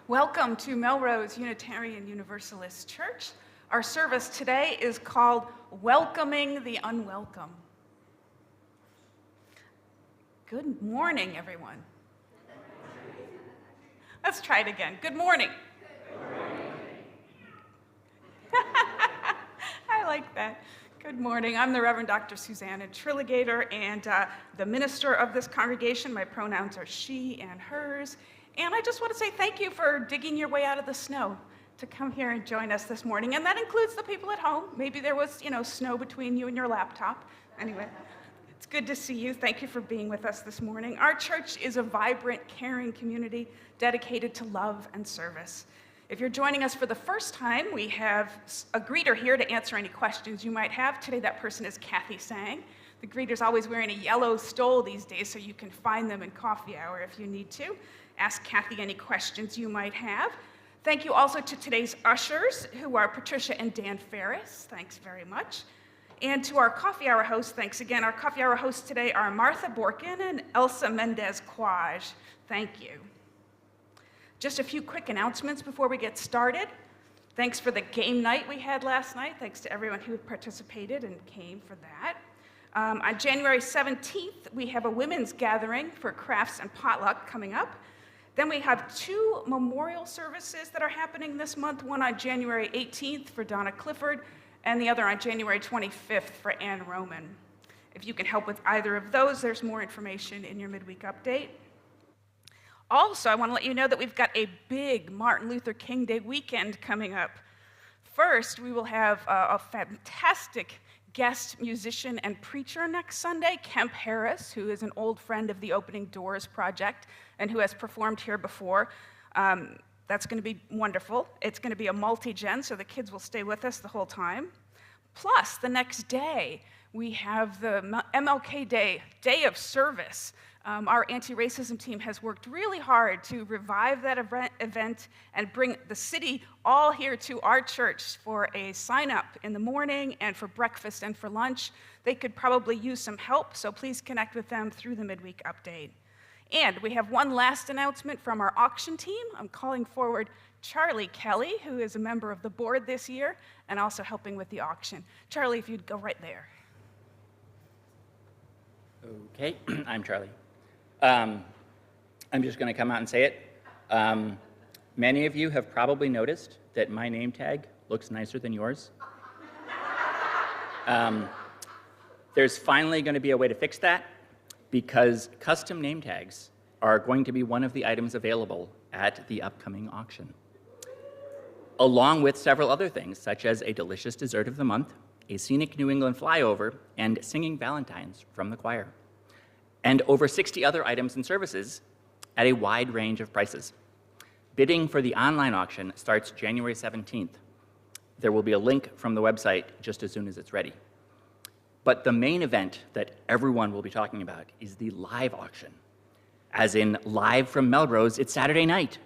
Welcome to Melrose Unitarian Universalist Church. Our service today is called Welcoming the Unwelcome. Good morning, everyone. Let's try it again. Good morning. Good morning. I like that. Good morning. I'm the Reverend Dr. Susanna Trilligator, and the minister of this congregation. My pronouns are she and hers. And I just want to say thank you for digging your way out of the snow to come here and join us this morning. And that includes the people at home. Maybe there was, snow between you and your laptop. Anyway, it's good to see you. Thank you for being with us this morning. Our church is a vibrant, caring community dedicated to love and service. If you're joining us for the first time, we have a greeter here to answer any questions you might have. Today, that person is Kathy Sang. The greeter's always wearing a yellow stole these days, so you can find them in coffee hour if you need to. Ask Kathy any questions you might have. Thank you also to today's ushers, who are Patricia and Dan Ferris. Thanks very much. And to our coffee hour hosts, thanks again. Our coffee hour hosts today are Martha Borkin and Elsa Mendez-Quaj. Thank you. Just a few quick announcements before we get started. Thanks for the game night we had last night. Thanks to everyone who participated and came for that. On January 17th, we have a women's gathering for crafts and potluck coming up. Then we have two memorial services that are happening this month, one on January 18th for Donna Clifford, and the other on January 25th for Ann Roman. If you can help with either of those, there's more information in your midweek update. Also, I want to let you know that we've got a big Martin Luther King Day weekend coming up. First, we will have a fantastic guest musician and preacher next Sunday, Kemp Harris, who is an old friend of the Opening Doors Project and who has performed here before. That's going to be wonderful. It's going to be a multi-gen, so the kids will stay with us the whole time. Plus, the next day, we have the MLK Day of Service. Our anti-racism team has worked really hard to revive that event and bring the city all here to our church for a sign-up in the morning and for breakfast and for lunch. They could probably use some help, so please connect with them through the midweek update. And we have one last announcement from our auction team. I'm calling forward Charlie Kelly, who is a member of the board this year and also helping with the auction. Charlie, if you'd go right there. Okay, I'm Charlie. I'm just going to come out and say it. Many of you have probably noticed that my name tag looks nicer than yours. There's finally going to be a way to fix that, because custom name tags are going to be one of the items available at the upcoming auction, along with several other things, such as a delicious dessert of the month, a scenic New England flyover, and singing Valentines from the choir, and over 60 other items and services at a wide range of prices. Bidding for the online auction starts January 17th. There will be a link from the website just as soon as it's ready. But the main event that everyone will be talking about is the live auction. As in live from Melrose, it's Saturday night.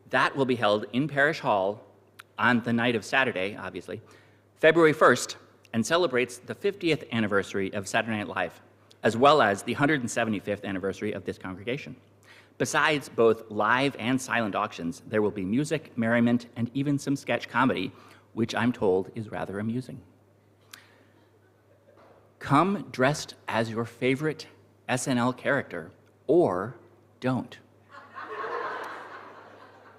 That will be held in Parish Hall on the night of Saturday, obviously, February 1st, and celebrates the 50th anniversary of Saturday Night Live, as well as the 175th anniversary of this congregation. Besides both live and silent auctions, there will be music, merriment, and even some sketch comedy, which I'm told is rather amusing. Come dressed as your favorite SNL character, or don't.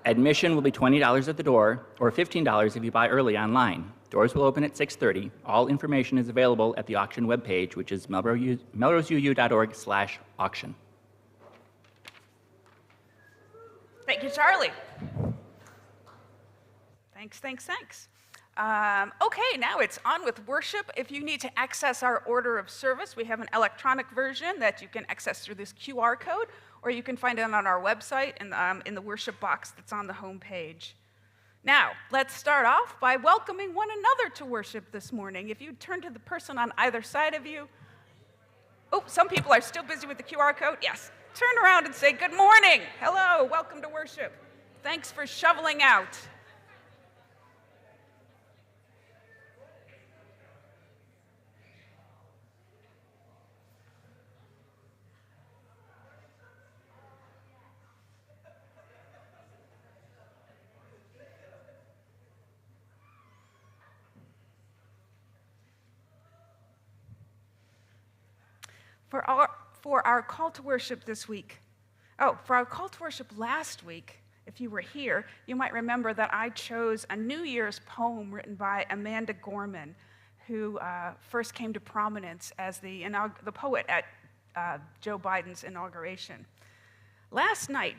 Admission will be $20 at the door, or $15 if you buy early online. Doors will open at 6:30. All information is available at the auction webpage, which is melroseuu.org/auction. Thank you, Charlie. Thanks. Okay, now it's on with worship. If you need to access our order of service, we have an electronic version that you can access through this QR code, or you can find it on our website in the worship box that's on the home page. Now, let's start off by welcoming one another to worship this morning. If you turn to the person on either side of you. Oh, some people are still busy with the QR code. Yes. Turn around and say, good morning. Hello, welcome to worship. Thanks for shoveling out. For our call to worship this week, for our call to worship last week, if you were here, you might remember that I chose a New Year's poem written by Amanda Gorman, who first came to prominence as the poet at Joe Biden's inauguration.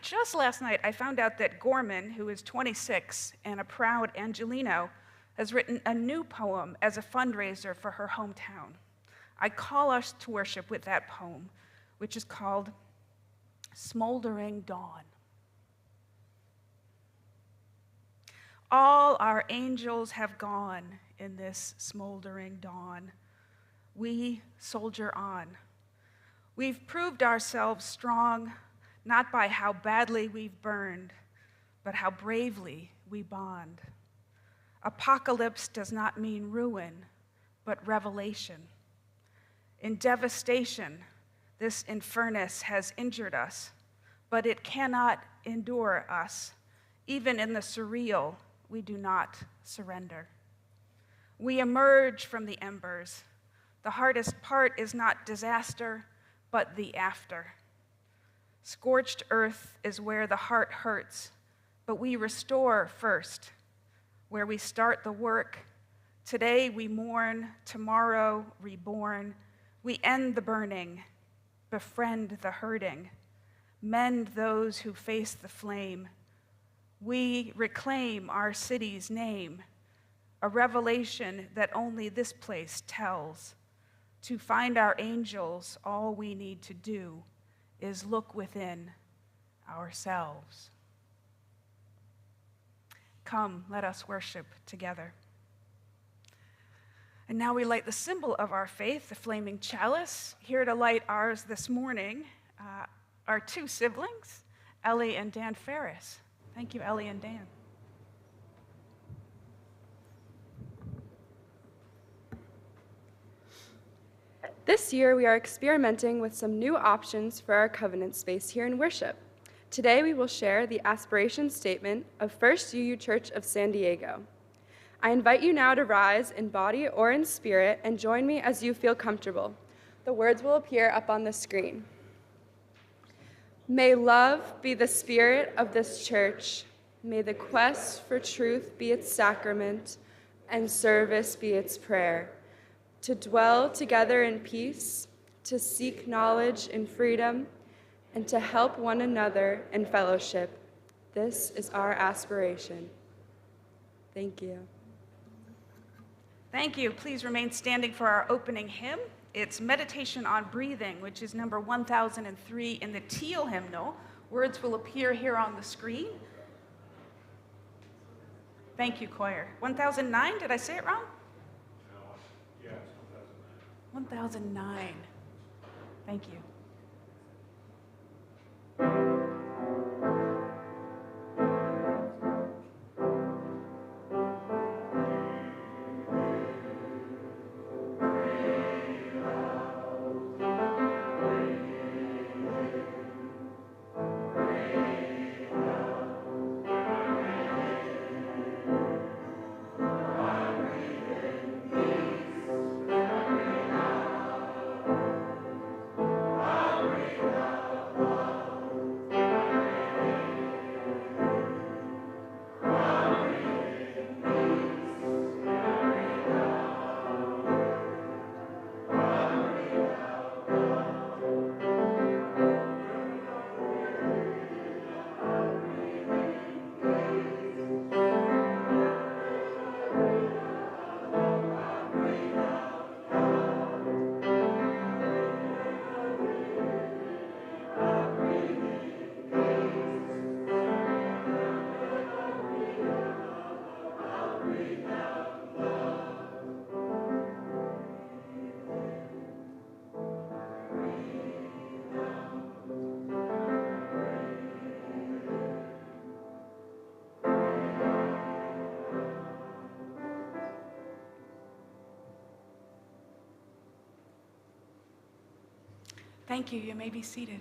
Just last night, I found out that Gorman, who is 26 and a proud Angelino, has written a new poem as a fundraiser for her hometown. I call us to worship with that poem, which is called Smoldering Dawn. All our angels have gone in this smoldering dawn. We soldier on. We've proved ourselves strong, not by how badly we've burned, but how bravely we bond. Apocalypse does not mean ruin, but revelation. In devastation, this infernus has injured us, but it cannot endure us. Even in the surreal, we do not surrender. We emerge from the embers. The hardest part is not disaster, but the after. Scorched earth is where the heart hurts, but we restore first. Where we start the work, today we mourn, tomorrow reborn. We end the burning, befriend the hurting, mend those who face the flame. We reclaim our city's name, a revelation that only this place tells. To find our angels, all we need to do is look within ourselves. Come, let us worship together. And now we light the symbol of our faith, the flaming chalice. Here to light ours this morning are two siblings, Ellie and Dan Ferris. Thank you, Ellie and Dan. This year, we are experimenting with some new options for our covenant space here in worship. Today, we will share the aspiration statement of First UU Church of San Diego. I invite you now to rise in body or in spirit and join me as you feel comfortable. The words will appear up on the screen. May love be the spirit of this church. May the quest for truth be its sacrament and service be its prayer. To dwell together in peace, to seek knowledge in freedom, and to help one another in fellowship. This is our aspiration. Thank you. Thank you. Please remain standing for our opening hymn. It's Meditation on Breathing, which is number 1003 in the teal hymnal. Words will appear here on the screen. Thank you, choir. 1009, did I say it wrong? No, yeah, it's 2009. 1009. Thank you. Thank you. You may be seated.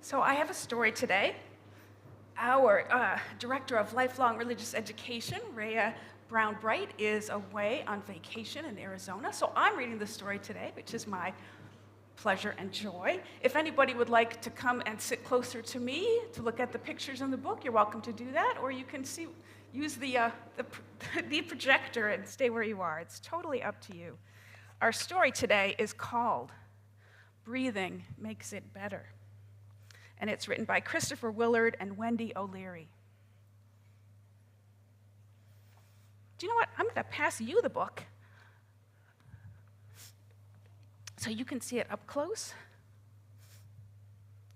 So I have a story today. Our Director of Lifelong Religious Education, Rhea Brown-Bright, is away on vacation in Arizona. So I'm reading the story today, which is my pleasure and joy. If anybody would like to come and sit closer to me to look at the pictures in the book, you're welcome to do that, or you can use the projector and stay where you are. It's totally up to you. Our story today is called Breathing Makes It Better, and it's written by Christopher Willard and Wendy O'Leary. Do you know what? I'm going to pass you the book so you can see it up close,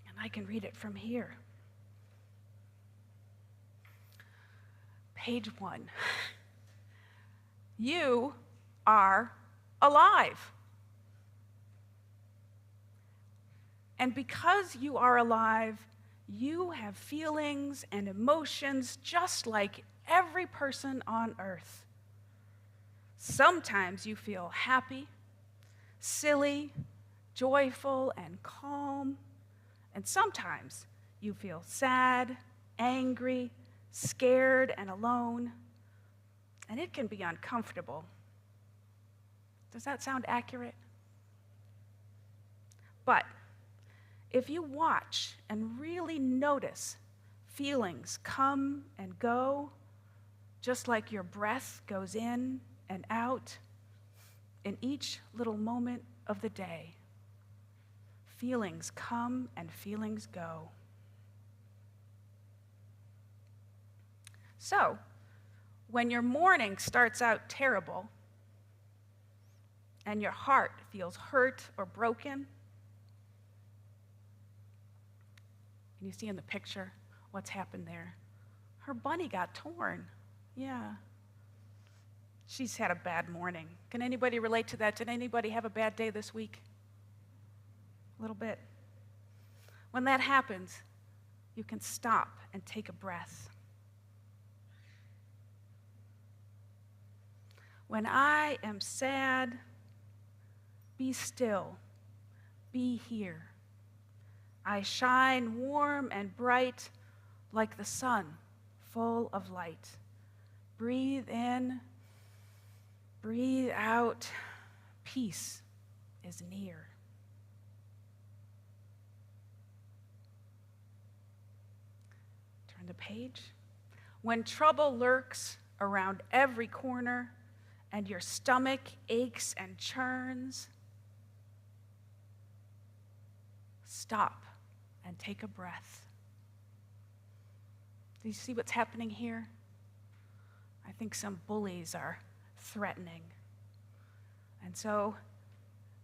and I can read it from here. Page 1. You are alive. And because you are alive, you have feelings and emotions just like every person on earth. Sometimes you feel happy, silly, joyful, and calm. And sometimes you feel sad, angry, scared, and alone. And it can be uncomfortable. Does that sound accurate? But if you watch and really notice feelings come and go, just like your breath goes in and out, in each little moment of the day, feelings come and feelings go. So, when your morning starts out terrible and your heart feels hurt or broken, and you see in the picture what's happened there. Her bunny got torn. Yeah. She's had a bad morning. Can anybody relate to that? Did anybody have a bad day this week? A little bit. When that happens, you can stop and take a breath. When I am sad, be still, be here. I shine warm and bright like the sun, full of light. Breathe in, breathe out. Peace is near. Turn the page. When trouble lurks around every corner and your stomach aches and churns, stop and take a breath. Do you see what's happening here? I think some bullies are threatening. And so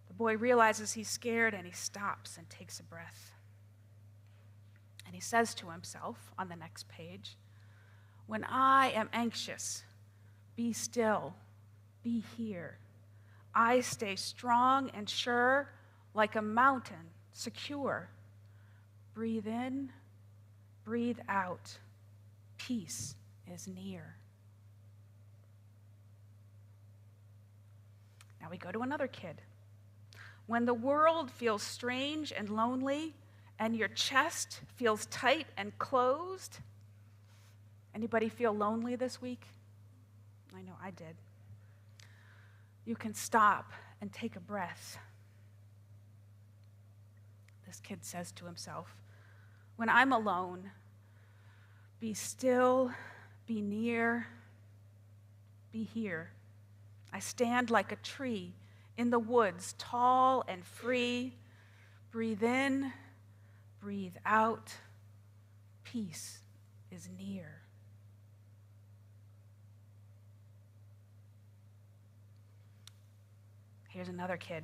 the boy realizes he's scared and he stops and takes a breath. And he says to himself on the next page, "When I am anxious, be still, be here. I stay strong and sure like a mountain, secure. Breathe in, breathe out. Peace is near." Now we go to another kid. When the world feels strange and lonely and your chest feels tight and closed. Anybody feel lonely this week? I know I did. You can stop and take a breath. This kid says to himself, "When I'm alone, be still, be near, be here. I stand like a tree in the woods, tall and free. Breathe in, breathe out. Peace is near." Here's another kid.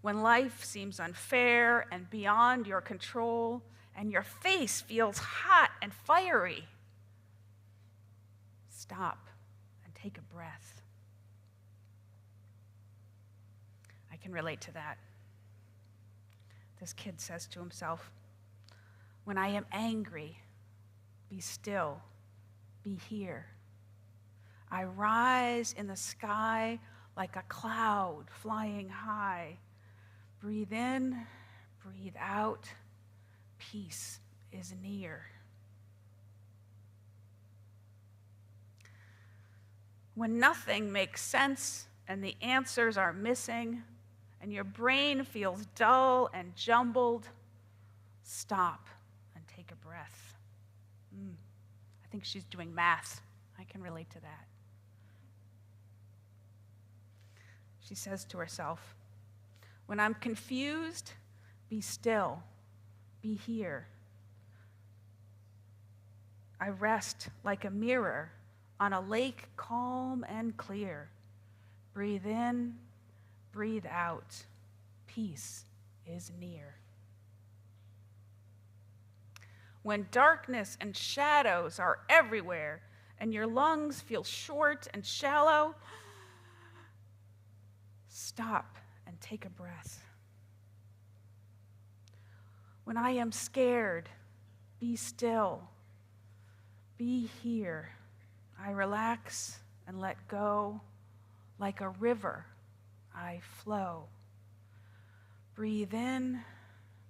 When life seems unfair and beyond your control, and your face feels hot and fiery, stop and take a breath. I can relate to that. This kid says to himself, "When I am angry, be still, be here. I rise in the sky like a cloud flying high. Breathe in, breathe out. Peace is near." When nothing makes sense and the answers are missing, and your brain feels dull and jumbled, stop and take a breath. I think she's doing math. I can relate to that. She says to herself, "When I'm confused, be still, be here. I rest like a mirror on a lake calm and clear. Breathe in, breathe out. Peace is near." When darkness and shadows are everywhere and your lungs feel short and shallow, stop and take a breath. When I am scared, be still, be here. I relax and let go. Like a river, I flow. Breathe in,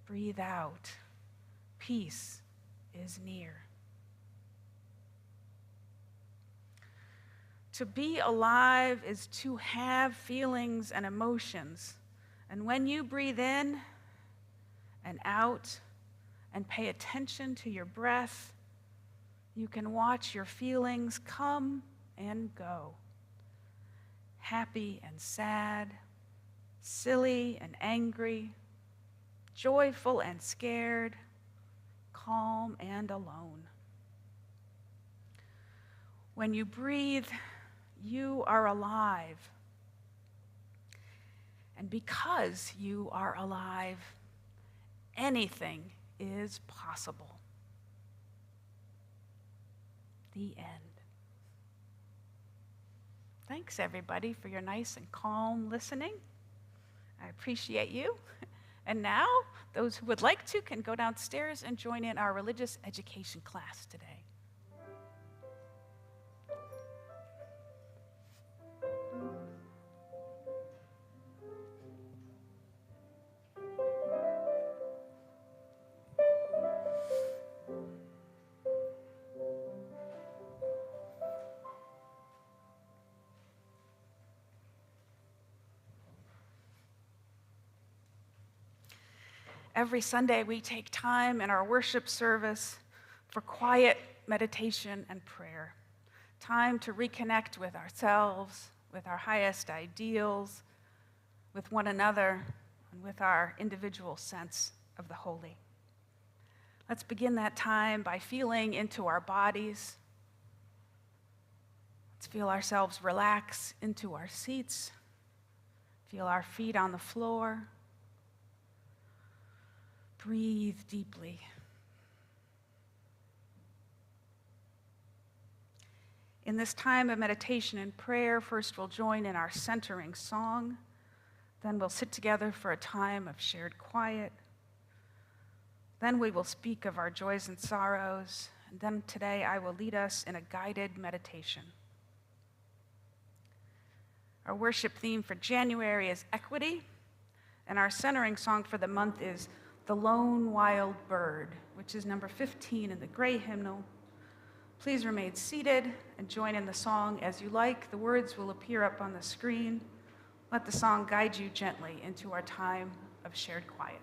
breathe out. Peace is near. To be alive is to have feelings and emotions. And when you breathe in and out and pay attention to your breath, you can watch your feelings come and go. Happy and sad, silly and angry, joyful and scared, calm and alone. When you breathe, you are alive. And because you are alive, anything is possible. The end. Thanks, everybody, for your nice and calm listening. I appreciate you. And now, those who would like to can go downstairs and join in our religious education class today. Every Sunday, we take time in our worship service for quiet meditation and prayer, time to reconnect with ourselves, with our highest ideals, with one another, and with our individual sense of the holy. Let's begin that time by feeling into our bodies. Let's feel ourselves relax into our seats. Feel our feet on the floor. Breathe deeply. In this time of meditation and prayer, first we'll join in our centering song. Then we'll sit together for a time of shared quiet. Then we will speak of our joys and sorrows. And then today I will lead us in a guided meditation. Our worship theme for January is equity, and our centering song for the month is The Lone Wild Bird, which is number 15 in the gray hymnal. Please remain seated and join in the song as you like. The words will appear up on the screen. Let the song guide you gently into our time of shared quiet.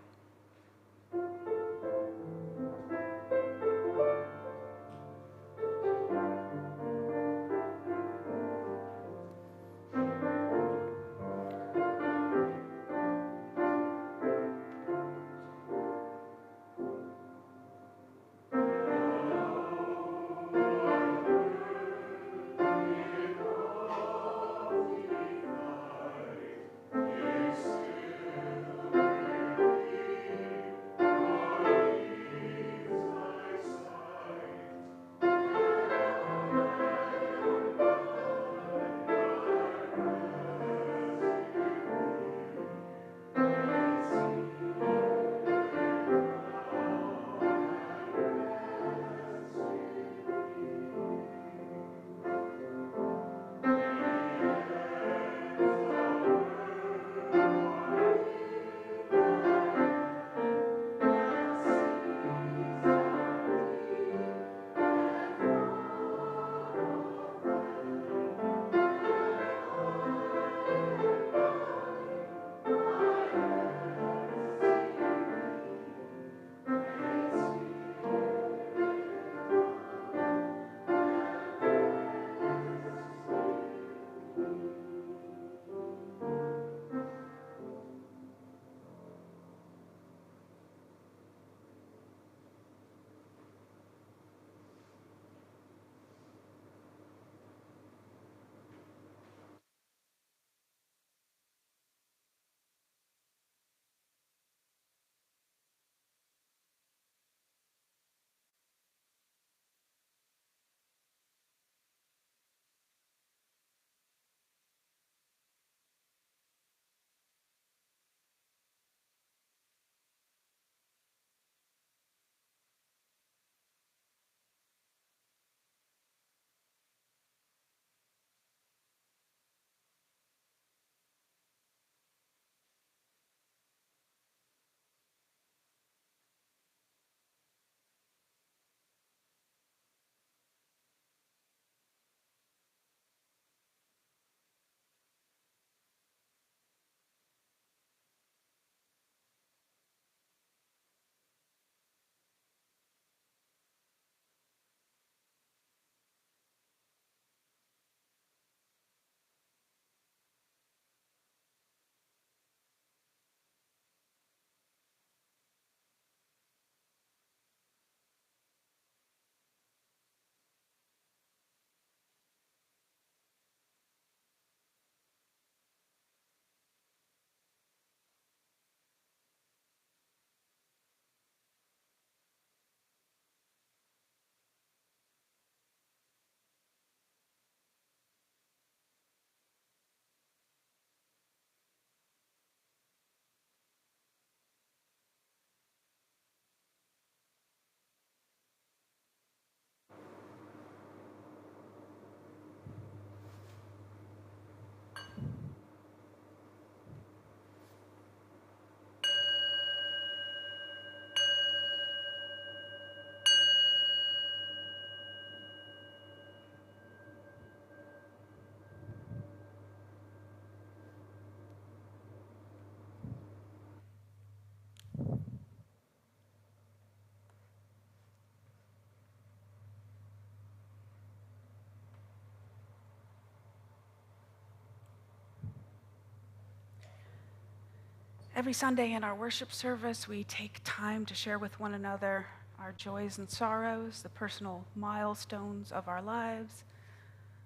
Every Sunday in our worship service, we take time to share with one another our joys and sorrows, the personal milestones of our lives.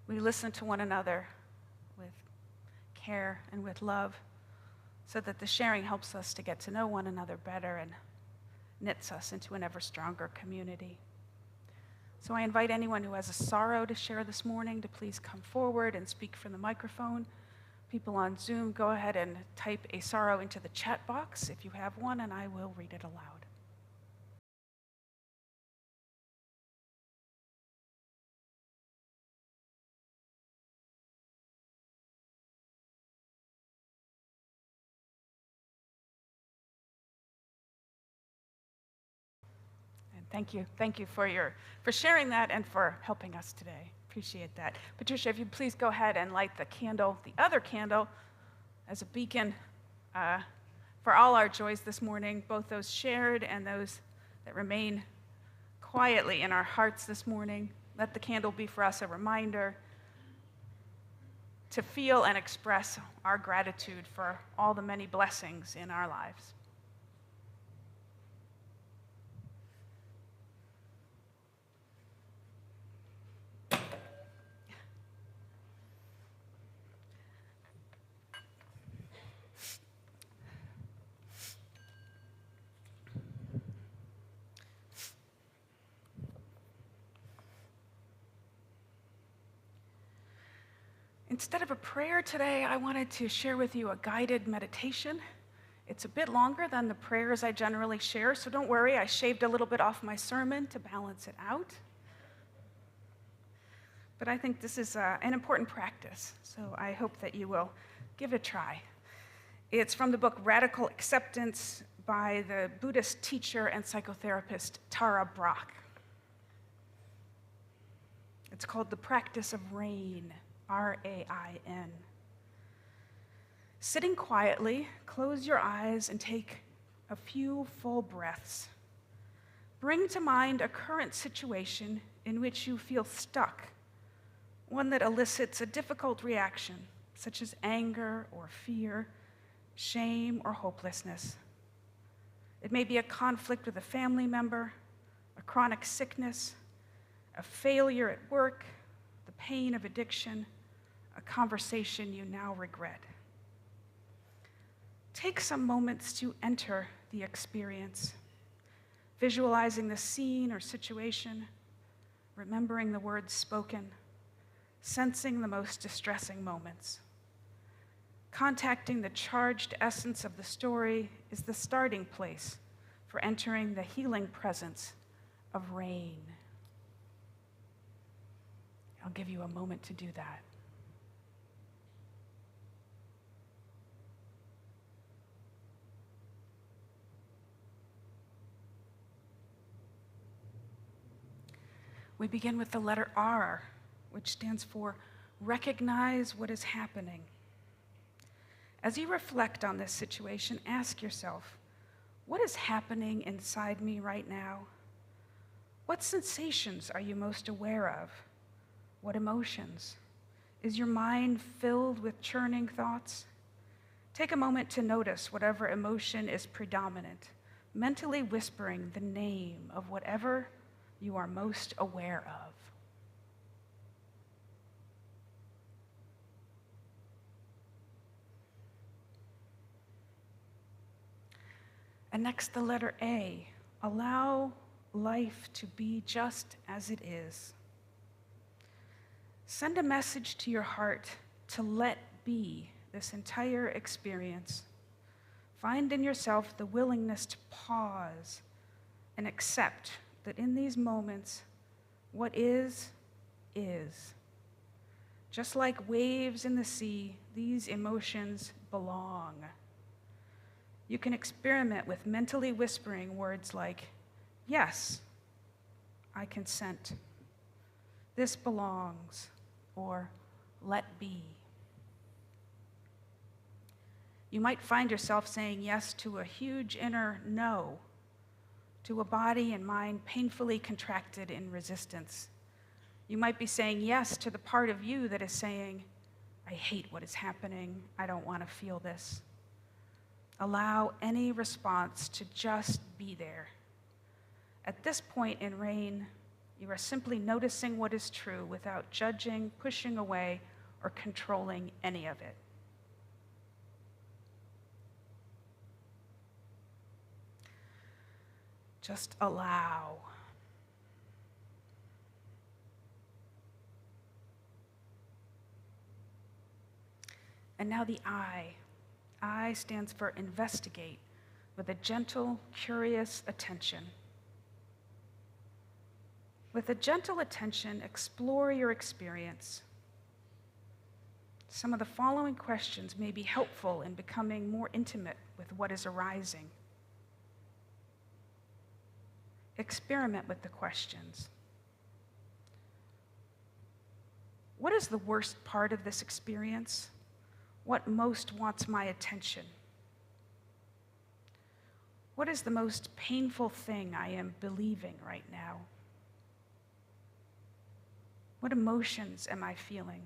We listen to one another with care and with love so that the sharing helps us to get to know one another better and knits us into an ever stronger community. So I invite anyone who has a sorrow to share this morning to please come forward and speak from the microphone. People on Zoom, go ahead and type a sorrow into the chat box if you have one, and I will read it aloud. And thank you for sharing that and for helping us today. Appreciate that. Patricia, if you please go ahead and light the candle, the other candle, as a beacon for all our joys this morning, both those shared and those that remain quietly in our hearts this morning. Let the candle be for us a reminder to feel and express our gratitude for all the many blessings in our lives. Instead of a prayer today, I wanted to share with you a guided meditation. It's a bit longer than the prayers I generally share, so don't worry, I shaved a little bit off my sermon to balance it out. But I think this is an important practice, so I hope that you will give it a try. It's from the book Radical Acceptance by the Buddhist teacher and psychotherapist Tara Brach. It's called The Practice of Rain. R-A-I-N. Sitting quietly, close your eyes and take a few full breaths. Bring to mind a current situation in which you feel stuck, one that elicits a difficult reaction, such as anger or fear, shame or hopelessness. It may be a conflict with a family member, a chronic sickness, a failure at work, the pain of addiction, a conversation you now regret. Take some moments to enter the experience, visualizing the scene or situation, remembering the words spoken, sensing the most distressing moments. Contacting the charged essence of the story is the starting place for entering the healing presence of rain. I'll give you a moment to do that. We begin with the letter R, which stands for recognize what is happening. As you reflect on this situation, ask yourself, what is happening inside me right now? What sensations are you most aware of? What emotions? Is your mind filled with churning thoughts? Take a moment to notice whatever emotion is predominant, mentally whispering the name of whatever you are most aware of. And next, the letter A. Allow life to be just as it is. Send a message to your heart to let be this entire experience. Find in yourself the willingness to pause and accept that in these moments, what is. Just like waves in the sea, these emotions belong. You can experiment with mentally whispering words like, yes, I consent. This belongs, or let be. You might find yourself saying yes to a huge inner no, to a body and mind painfully contracted in resistance. You might be saying yes to the part of you that is saying, I hate what is happening, I don't want to feel this. Allow any response to just be there. At this point in RAIN, you are simply noticing what is true without judging, pushing away, or controlling any of it. Just allow. And now the I. I stands for investigate with a gentle, curious attention. With a gentle attention, explore your experience. Some of the following questions may be helpful in becoming more intimate with what is arising. Experiment with the questions. What is the worst part of this experience? What most wants my attention? What is the most painful thing I am believing right now? What emotions am I feeling?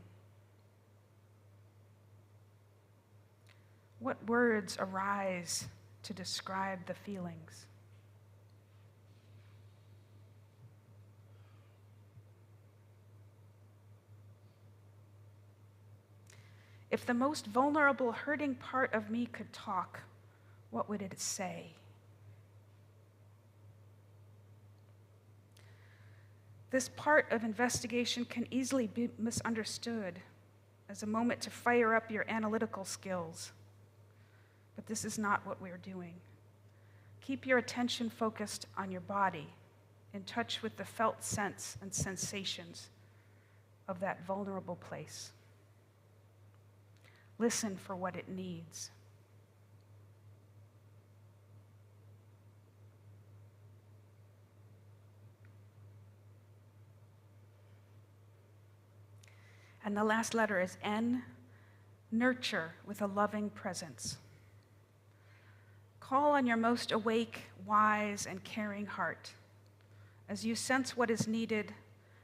What words arise to describe the feelings? If the most vulnerable, hurting part of me could talk, what would it say? This part of investigation can easily be misunderstood as a moment to fire up your analytical skills. But this is not what we're doing. Keep your attention focused on your body, in touch with the felt sense and sensations of that vulnerable place. Listen for what it needs. And the last letter is N, nurture with a loving presence. Call on your most awake, wise, and caring heart. As you sense what is needed,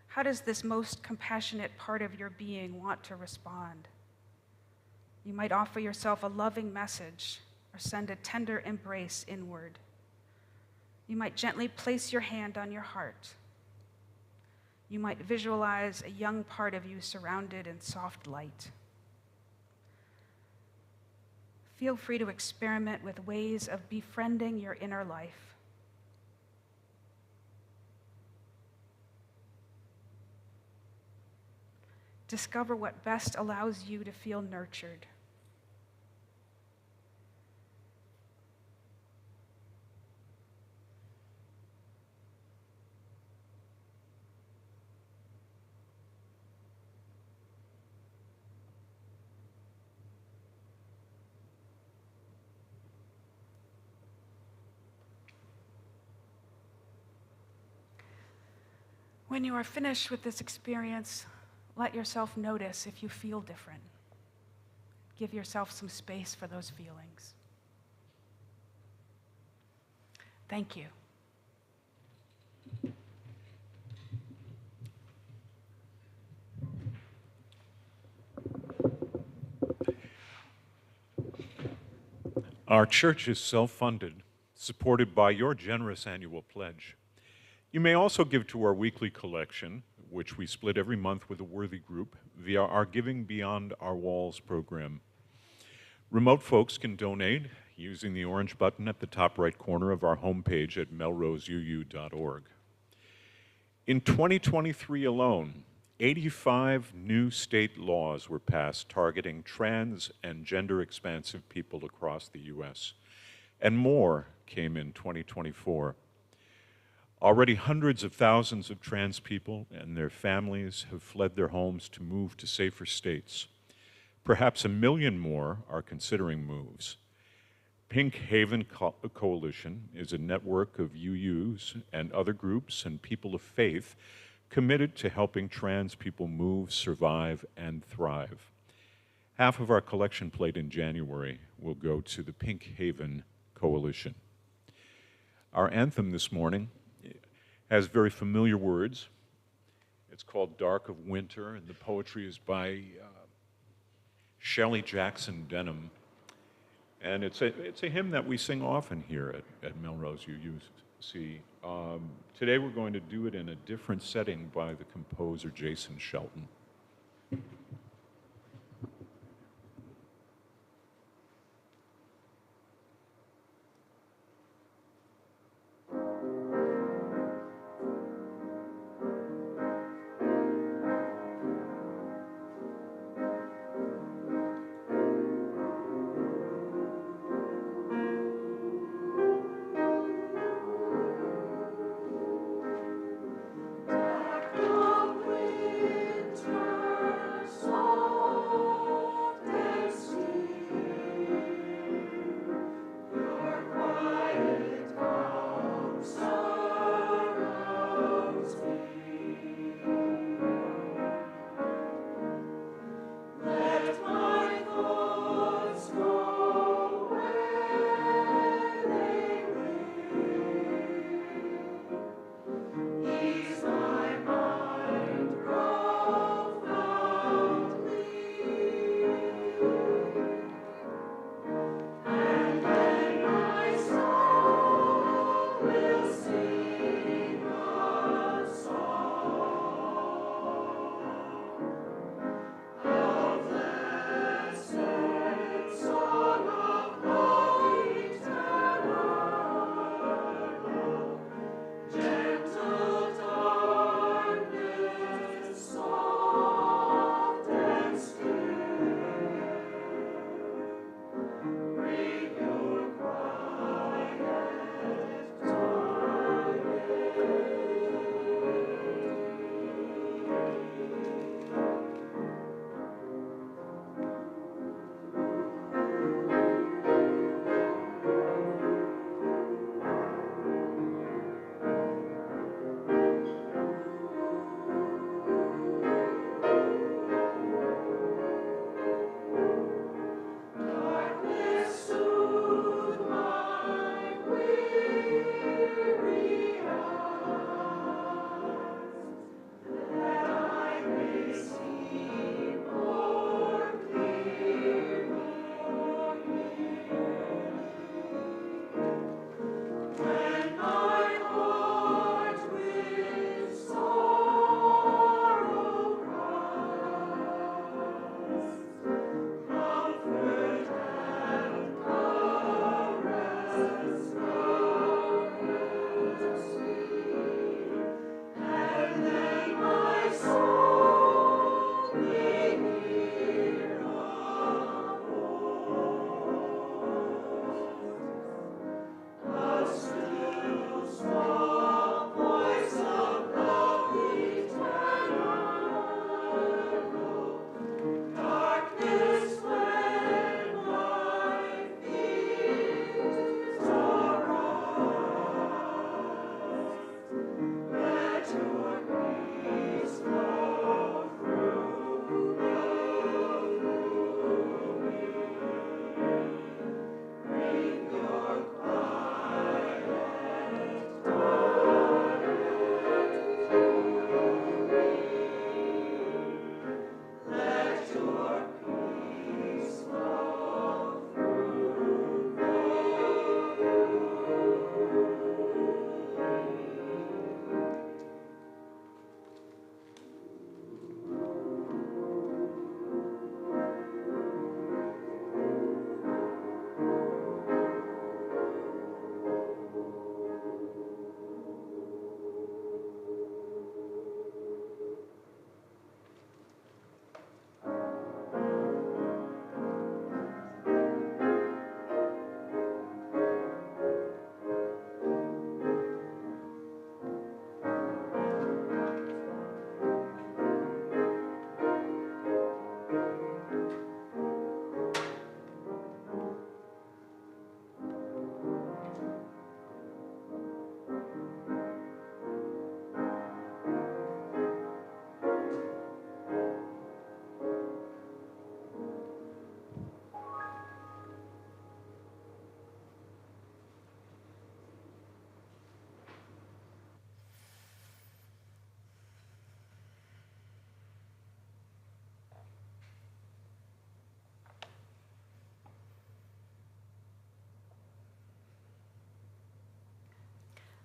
how does this most compassionate part of your being want to respond? You might offer yourself a loving message or send a tender embrace inward. You might gently place your hand on your heart. You might visualize a young part of you surrounded in soft light. Feel free to experiment with ways of befriending your inner life. Discover what best allows you to feel nurtured. When you are finished with this experience, let yourself notice if you feel different. Give yourself some space for those feelings. Thank you. Our church is self-funded, supported by your generous annual pledge. You may also give to our weekly collection, which we split every month with a worthy group, via our Giving Beyond Our Walls program. Remote folks can donate using the orange button at the top right corner of our homepage at melroseuu.org. In 2023 alone, 85 new state laws were passed targeting trans and gender-expansive people across the U.S., and more came in 2024. Already hundreds of thousands of trans people and their families have fled their homes to move to safer states. Perhaps 1 million more are considering moves. Pink Haven Coalition is a network of UUs and other groups and people of faith committed to helping trans people move, survive, and thrive. Half of our collection plate in January will go to the Pink Haven Coalition. Our anthem this morning has very familiar words. It's called Dark of Winter, and the poetry is by Shelley Jackson Denham. And it's a hymn that we sing often here at Melrose UUC. Today we're going to do it in a different setting by the composer Jason Shelton.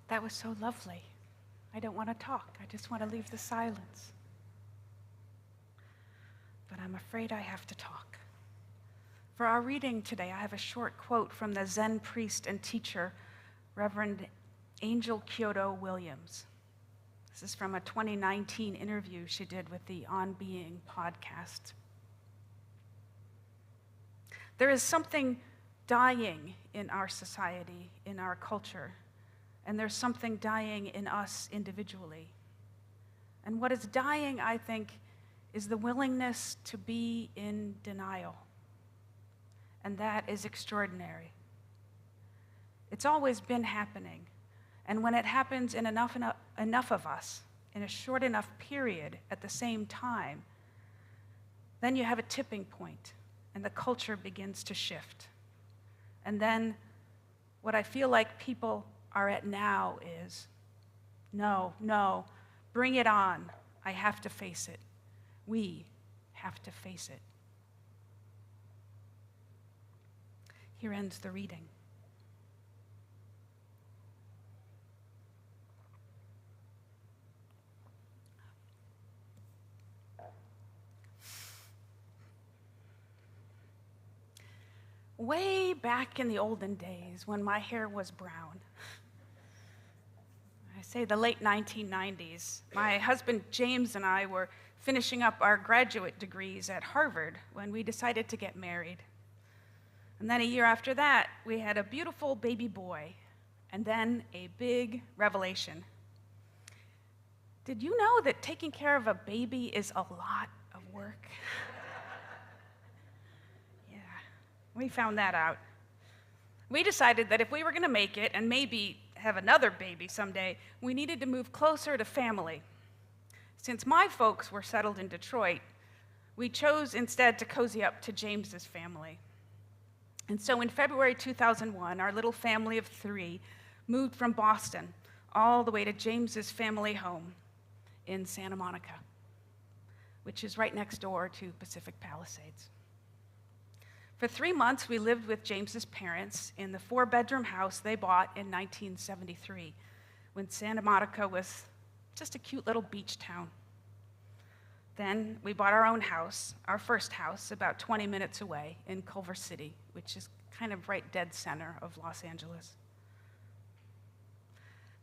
That was so lovely. I don't want to talk. I just want to leave the silence. But I'm afraid I have to talk. For our reading today, I have a short quote from the Zen priest and teacher, Reverend Angel Kyoto Williams. This is from a 2019 interview she did with the On Being podcast. There is something dying in our society, in our culture, and there's something dying in us individually. And what is dying, I think, is the willingness to be in denial. And that is extraordinary. It's always been happening. And when it happens in enough of us, in a short enough period at the same time, then you have a tipping point, and the culture begins to shift. And then what I feel like people are at now is, no, bring it on. I have to face it. We have to face it. Here ends the reading. Way back in the olden days when my hair was brown, I say the late 1990s, my husband James and I were finishing up our graduate degrees at Harvard when we decided to get married. And then a year after that, we had a beautiful baby boy, and then a big revelation. Did you know that taking care of a baby is a lot of work? Yeah, we found that out. We decided that if we were going to make it and maybe have another baby someday, we needed to move closer to family. Since my folks were settled in Detroit, we chose instead to cozy up to James's family. And so in February 2001, our little family of 3 moved from Boston all the way to James's family home in Santa Monica, which is right next door to Pacific Palisades. For 3 months, we lived with James's parents in the 4-bedroom house they bought in 1973, when Santa Monica was just a cute little beach town. Then we bought our own house, our first house, about 20 minutes away in Culver City, which is kind of right dead center of Los Angeles.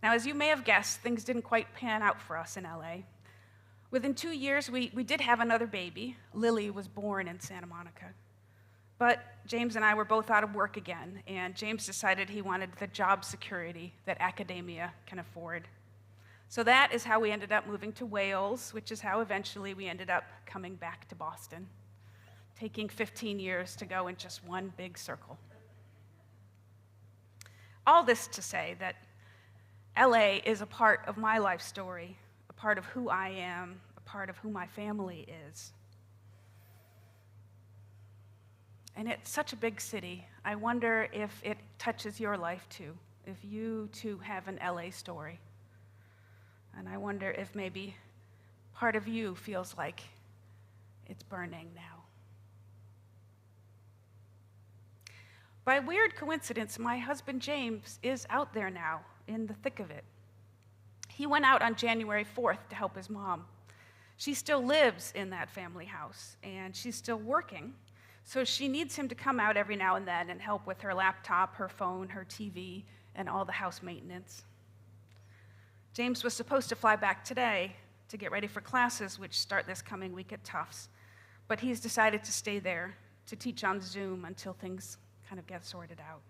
Now, as you may have guessed, things didn't quite pan out for us in LA. Within 2 years, we did have another baby. Lily was born in Santa Monica. But James and I were both out of work again, and James decided he wanted the job security that academia can afford. So that is how we ended up moving to Wales, which is how eventually we ended up coming back to Boston, taking 15 years to go in just one big circle. All this to say that LA is a part of my life story, a part of who I am, a part of who my family is. And it's such a big city. I wonder if it touches your life too, if you too have an LA story. And I wonder if maybe part of you feels like it's burning now. By weird coincidence, my husband James is out there now, in the thick of it. He went out on January 4th to help his mom. She still lives in that family house, and she's still working, so she needs him to come out every now and then and help with her laptop, her phone, her TV, and all the house maintenance. James was supposed to fly back today to get ready for classes, which start this coming week at Tufts, but he's decided to stay there to teach on Zoom until things kind of get sorted out.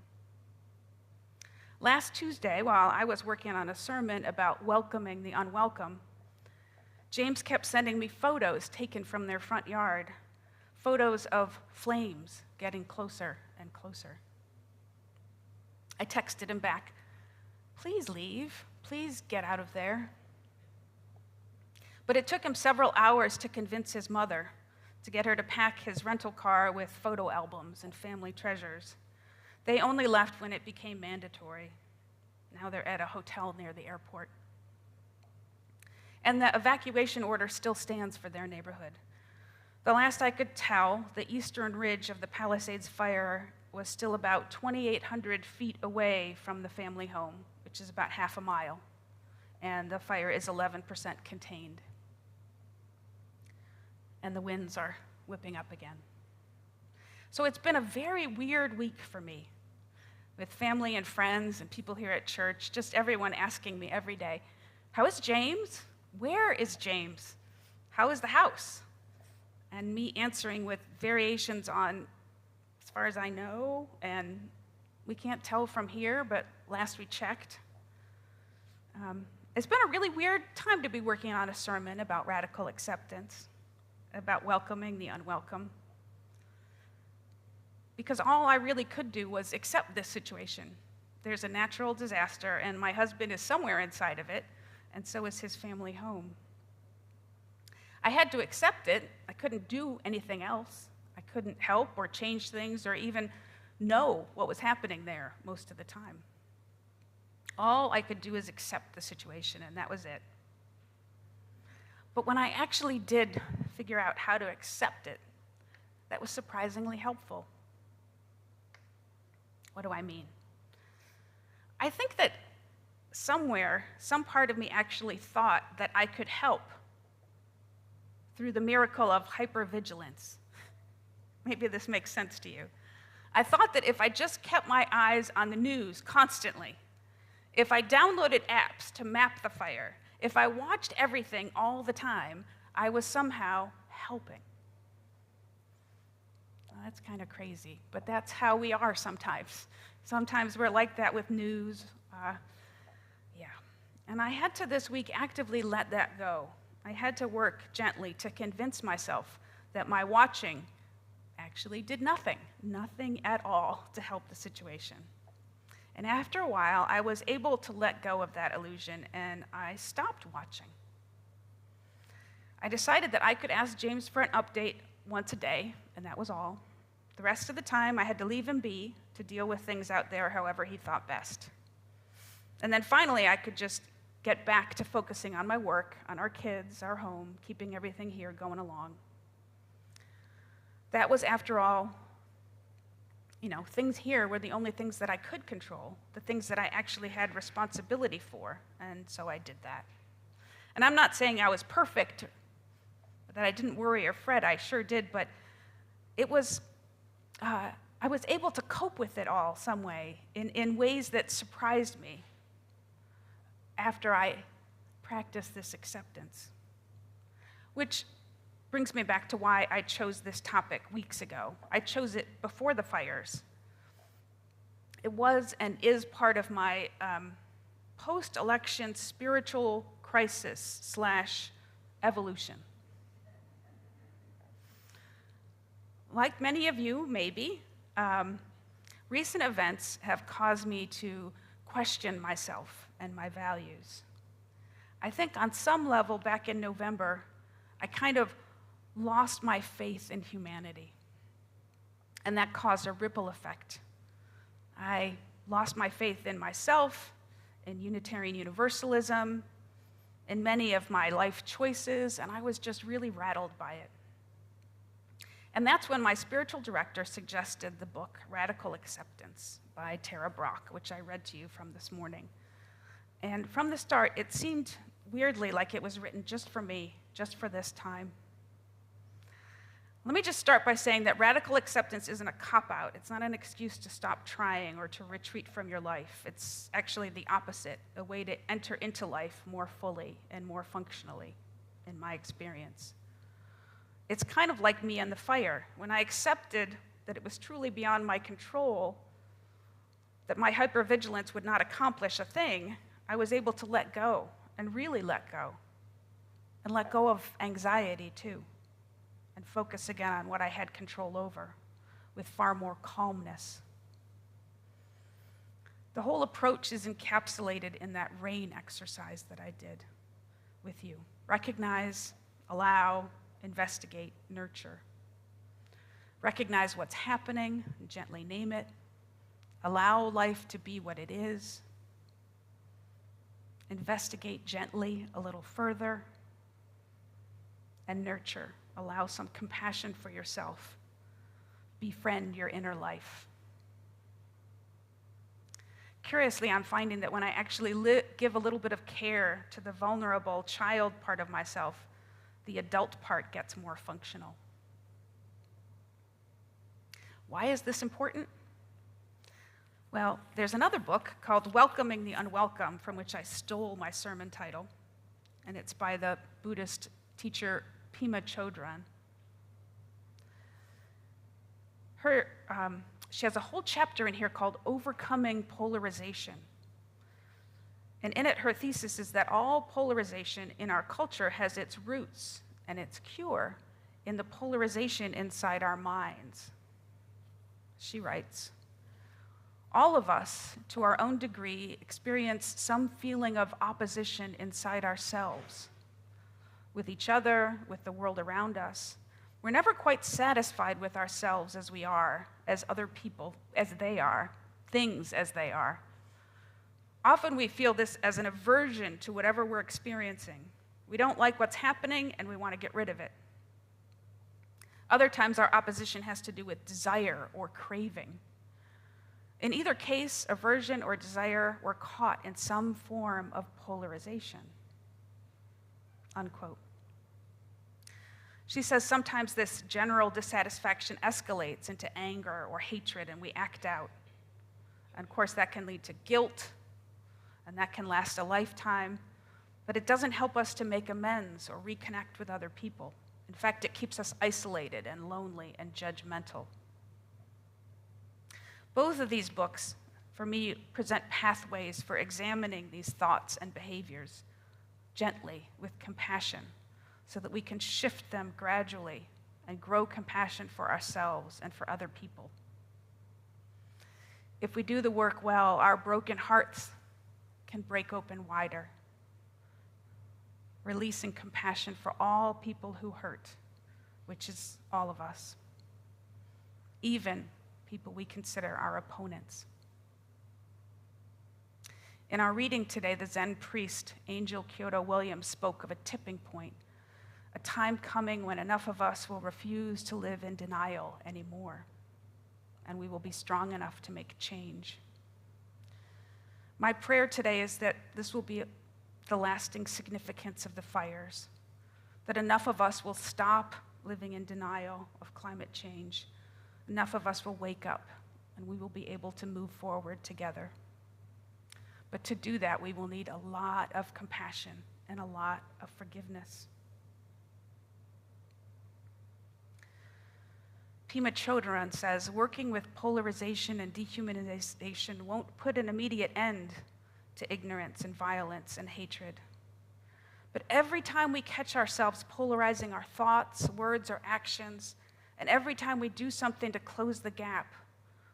Last Tuesday, while I was working on a sermon about welcoming the unwelcome, James kept sending me photos taken from their front yard, photos of flames getting closer and closer. I texted him back, "Please leave. Please get out of there." But it took him several hours to convince his mother to get her to pack his rental car with photo albums and family treasures. They only left when it became mandatory. Now they're at a hotel near the airport. And the evacuation order still stands for their neighborhood. The last I could tell, the eastern ridge of the Palisades fire was still about 2,800 feet away from the family home, which which is about half a mile, and the fire is 11% contained. And the winds are whipping up again. So it's been a very weird week for me, with family and friends and people here at church, just everyone asking me every day, how is James? Where is James? How is the house? And me answering with variations on, as far as I know, and we can't tell from here, but last we checked. It's been a really weird time to be working on a sermon about radical acceptance, about welcoming the unwelcome. Because all I really could do was accept this situation. There's a natural disaster, and my husband is somewhere inside of it, and so is his family home. I had to accept it. I couldn't do anything else. I couldn't help or change things or even know what was happening there most of the time. All I could do is accept the situation, and that was it. But when I actually did figure out how to accept it, that was surprisingly helpful. What do I mean? I think that somewhere, some part of me actually thought that I could help through the miracle of hypervigilance. Maybe this makes sense to you. I thought that if I just kept my eyes on the news constantly, if I downloaded apps to map the fire, if I watched everything all the time, I was somehow helping. Well, that's kind of crazy, but that's how we are sometimes. Sometimes we're like that with news. And I had to this week actively let that go. I had to work gently to convince myself that my watching actually did nothing at all to help the situation. And after a while, I was able to let go of that illusion, and I stopped watching. I decided that I could ask James for an update once a day, and that was all. The rest of the time, I had to leave him be to deal with things out there however he thought best. And then finally, I could just get back to focusing on my work, on our kids, our home, keeping everything here going along. That was, after all, things here were the only things that I could control, the things that I actually had responsibility for, and so I did that. And I'm not saying I was perfect, that I didn't worry or fret, I sure did, but it was, I was able to cope with it all some way, in ways that surprised me after I practiced this acceptance. Which brings me back to why I chose this topic weeks ago. I chose it before the fires. It was and is part of my post-election spiritual crisis / evolution. Like many of you, maybe, recent events have caused me to question myself and my values. I think on some level back in November, I kind of lost my faith in humanity. And that caused a ripple effect. I lost my faith in myself, in Unitarian Universalism, in many of my life choices, and I was just really rattled by it. And that's when my spiritual director suggested the book Radical Acceptance by Tara Brach, which I read to you from this morning. And from the start, it seemed weirdly like it was written just for me, just for this time. Let me just start by saying that radical acceptance isn't a cop-out. It's not an excuse to stop trying or to retreat from your life. It's actually the opposite, a way to enter into life more fully and more functionally, in my experience. It's kind of like me and the fire. When I accepted that it was truly beyond my control, that my hypervigilance would not accomplish a thing, I was able to let go, and really let go, and let go of anxiety too, and focus again on what I had control over with far more calmness. The whole approach is encapsulated in that RAIN exercise that I did with you. Recognize, allow, investigate, nurture. Recognize what's happening, and gently name it. Allow life to be what it is. Investigate gently a little further. And nurture. Allow some compassion for yourself. Befriend your inner life. Curiously, I'm finding that when I actually give a little bit of care to the vulnerable child part of myself, the adult part gets more functional. Why is this important? Well, there's another book called Welcoming the Unwelcome, from which I stole my sermon title, and it's by the Buddhist teacher Pema Chodron. She has a whole chapter in here called Overcoming Polarization. And in it, her thesis is that all polarization in our culture has its roots and its cure in the polarization inside our minds. She writes, all of us, to our own degree, experience some feeling of opposition inside ourselves, with each other, with the world around us. We're never quite satisfied with ourselves as we are, as other people as they are, things as they are. Often we feel this as an aversion to whatever we're experiencing. We don't like what's happening and we want to get rid of it. Other times our opposition has to do with desire or craving. In either case, aversion or desire, we're caught in some form of polarization. Unquote. She says sometimes this general dissatisfaction escalates into anger or hatred and we act out. And of course that can lead to guilt and that can last a lifetime, but it doesn't help us to make amends or reconnect with other people. In fact, it keeps us isolated and lonely and judgmental. Both of these books, for me, present pathways for examining these thoughts and behaviors gently with compassion, so that we can shift them gradually and grow compassion for ourselves and for other people. If we do the work well, our broken hearts can break open wider, releasing compassion for all people who hurt, which is all of us, even people we consider our opponents. In our reading today, the Zen priest, Angel Kyoto Williams, spoke of a tipping point, a time coming when enough of us will refuse to live in denial anymore, and we will be strong enough to make change. My prayer today is that this will be the lasting significance of the fires, that enough of us will stop living in denial of climate change, enough of us will wake up, and we will be able to move forward together. But to do that, we will need a lot of compassion and a lot of forgiveness. Pema Chodron says, working with polarization and dehumanization won't put an immediate end to ignorance and violence and hatred. But every time we catch ourselves polarizing our thoughts, words, or actions, and every time we do something to close the gap,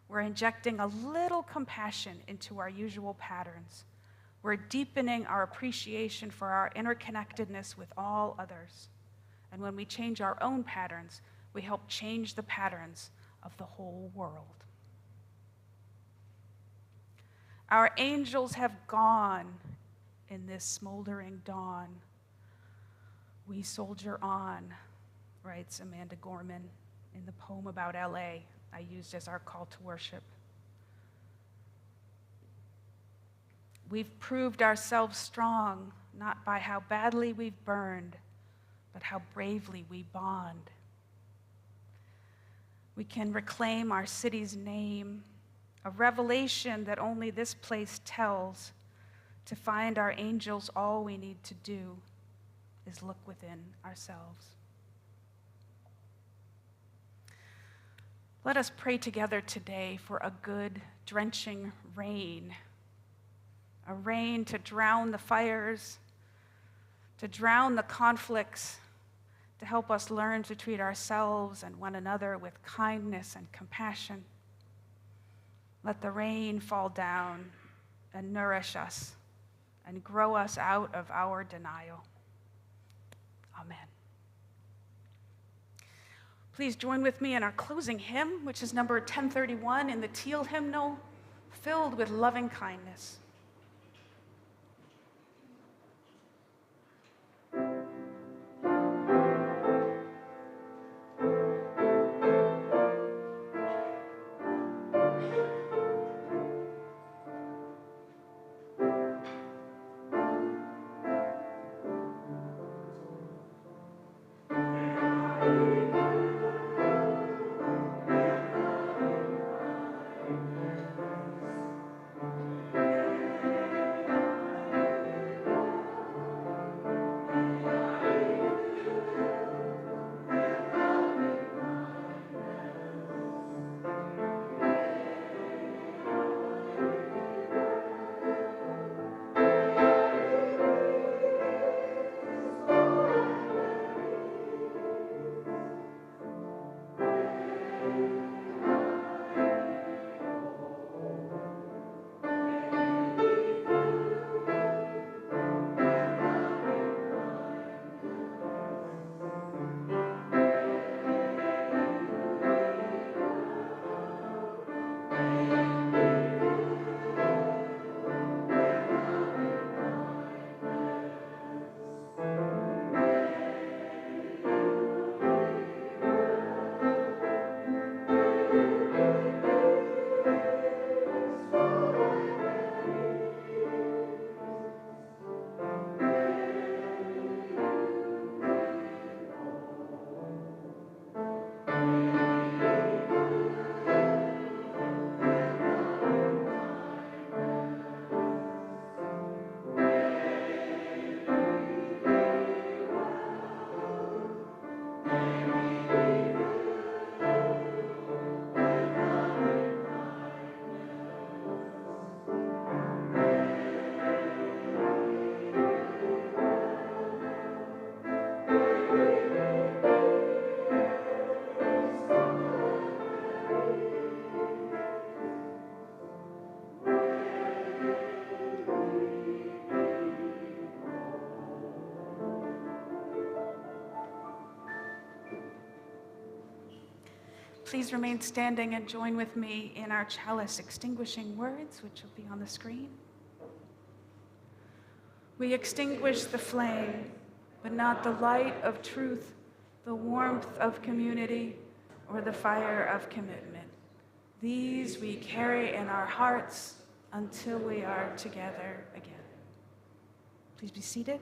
we're injecting a little compassion into our usual patterns. We're deepening our appreciation for our interconnectedness with all others. And when we change our own patterns, we help change the patterns of the whole world. Our angels have gone in this smoldering dawn. We soldier on, writes Amanda Gorman in the poem about LA I used as our call to worship. We've proved ourselves strong, not by how badly we've burned, but how bravely we bond. We can reclaim our city's name, a revelation that only this place tells. To find our angels, all we need to do is look within ourselves. Let us pray together today for a good, drenching rain, a rain to drown the fires, to drown the conflicts, to help us learn to treat ourselves and one another with kindness and compassion. Let the rain fall down and nourish us and grow us out of our denial. Amen. Please join with me in our closing hymn, which is number 1031 in the Teal hymnal, Filled with Loving Kindness. Please remain standing and join with me in our chalice extinguishing words, which will be on the screen. We extinguish the flame, but not the light of truth, the warmth of community, or the fire of commitment. These we carry in our hearts until we are together again. Please be seated.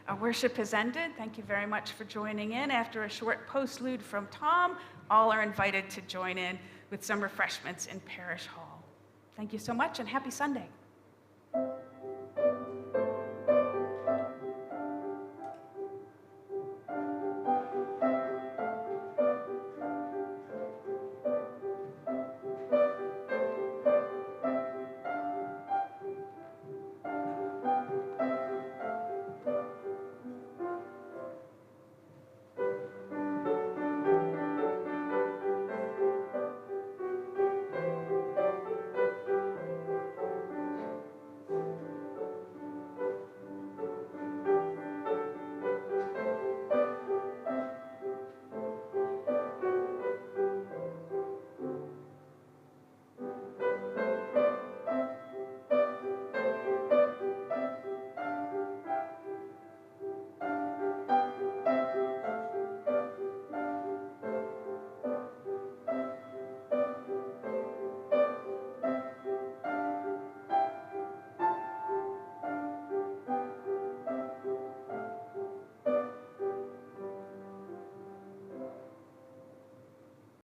Our worship has ended. Thank you very much for joining in. After a short postlude from Tom, all are invited to join in with some refreshments in Parish Hall. Thank you so much and happy Sunday.